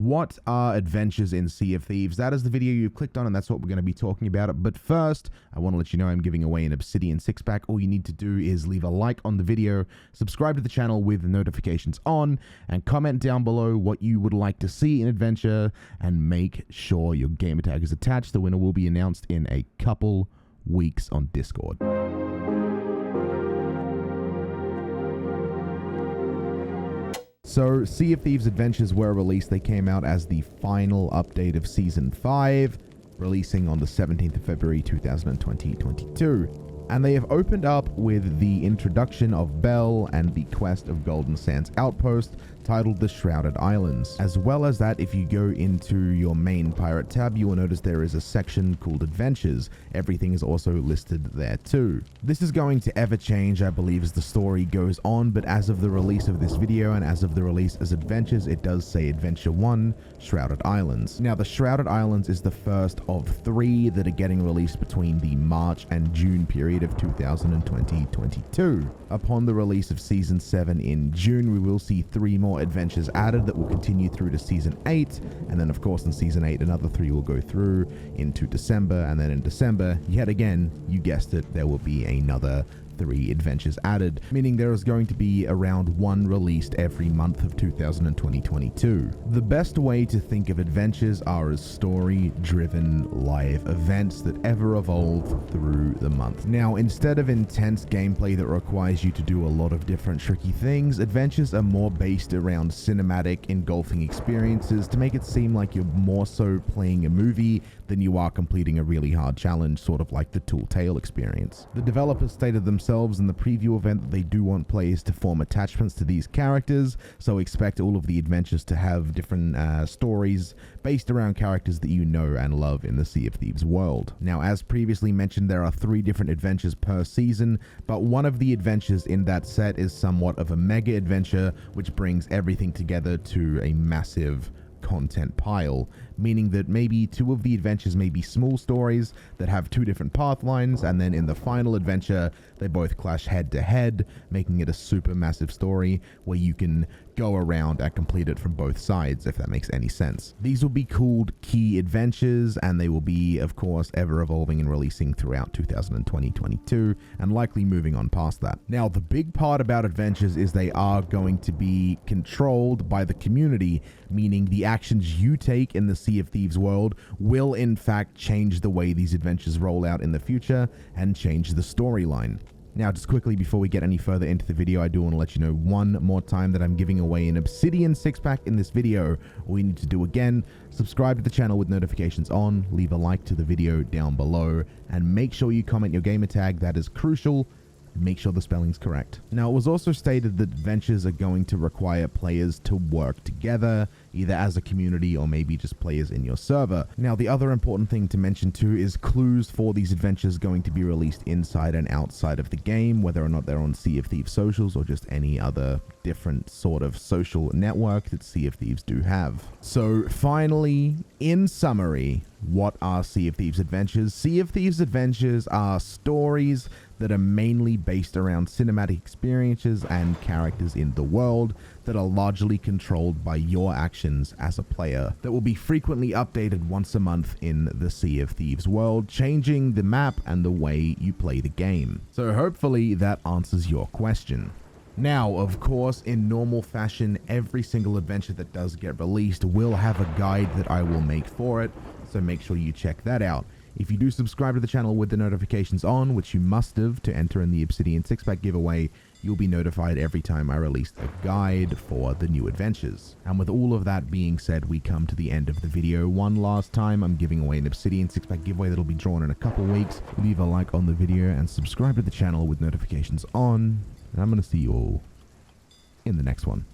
what are adventures in Sea of Thieves? That is the video you've clicked on, and that's what we're going to be talking about. But first, I want to let you know I'm giving away an Obsidian 6-pack. All you need to do is leave a like on the video, subscribe to the channel with notifications on, and comment down below what you would like to see in adventure, and make sure your gamer tag is attached. The winner will be announced in a couple weeks on Discord. So, Sea of Thieves Adventures were released. They came out as the final update of Season 5, releasing on the 17th of February 2022. And they have opened up with the introduction of Belle and the quest of Golden Sands Outpost, titled The Shrouded Islands. As well as that, if you go into your main pirate tab, you will notice there is a section called Adventures. Everything is also listed there too. This is going to ever change, I believe, as the story goes on, but as of the release of this video and as of the release as Adventures, it does say Adventure 1, Shrouded Islands. Now, the Shrouded Islands is the first of 3 that are getting released between the March and June period of 2022. Upon the release of Season 7 in June, we will see 3 more adventures added that will continue through to Season 8, and then of course in Season 8 another 3 will go through into December, and then in December, yet again, you guessed it, there will be another 3 adventures added, meaning there is going to be around 1 released every month of 2022. The best way to think of adventures are as story-driven live events that ever evolve through the month. Now, instead of intense gameplay that requires you to do a lot of different tricky things, adventures are more based around cinematic, engulfing experiences to make it seem like you're more so playing a movie than you are completing a really hard challenge, sort of like the Tall Tale experience. The developers stated themselves in the preview event that they do want players to form attachments to these characters, so expect all of the adventures to have different stories based around characters that you know and love in the Sea of Thieves world. Now, as previously mentioned, there are 3 different adventures per season, but one of the adventures in that set is somewhat of a mega adventure, which brings everything together to a massive content pile, meaning that maybe 2 of the adventures may be small stories that have 2 different path lines, and then in the final adventure they both clash head to head, making it a super massive story where you can go around and complete it from both sides, if that makes any sense. These will be called key adventures, and they will be, of course, ever evolving and releasing throughout 2022, and likely moving on past that. Now, the big part about adventures is they are going to be controlled by the community, meaning the actions you take in the Sea of Thieves world will in fact change the way these adventures roll out in the future and change the storyline. Now, just quickly before we get any further into the video, I do want to let you know one more time that I'm giving away an Obsidian 6-pack in this video. All you need to do again, subscribe to the channel with notifications on, leave a like to the video down below, and make sure you comment your gamer tag. That is crucial. Make sure the spelling's correct. Now, it was also stated that adventures are going to require players to work together, either as a community or maybe just players in your server. Now, the other important thing to mention too is clues for these adventures going to be released inside and outside of the game, whether or not they're on Sea of Thieves socials or just any other different sort of social network that Sea of Thieves do have. So finally, in summary, what are Sea of Thieves adventures? Sea of Thieves adventures are stories that are mainly based around cinematic experiences and characters in the world that are largely controlled by your actions as a player, that will be frequently updated once a month in the Sea of Thieves world, changing the map and the way you play the game. So hopefully that answers your question. Now, of course, in normal fashion, every single adventure that does get released will have a guide that I will make for it, so make sure you check that out. If you do subscribe to the channel with the notifications on, which you must have to enter in the Obsidian 6-pack giveaway, you'll be notified every time I release a guide for the new adventures. And with all of that being said, we come to the end of the video. One last time, I'm giving away an Obsidian 6-pack giveaway that'll be drawn in a couple weeks. Leave a like on the video and subscribe to the channel with notifications on. And I'm going to see you all in the next one.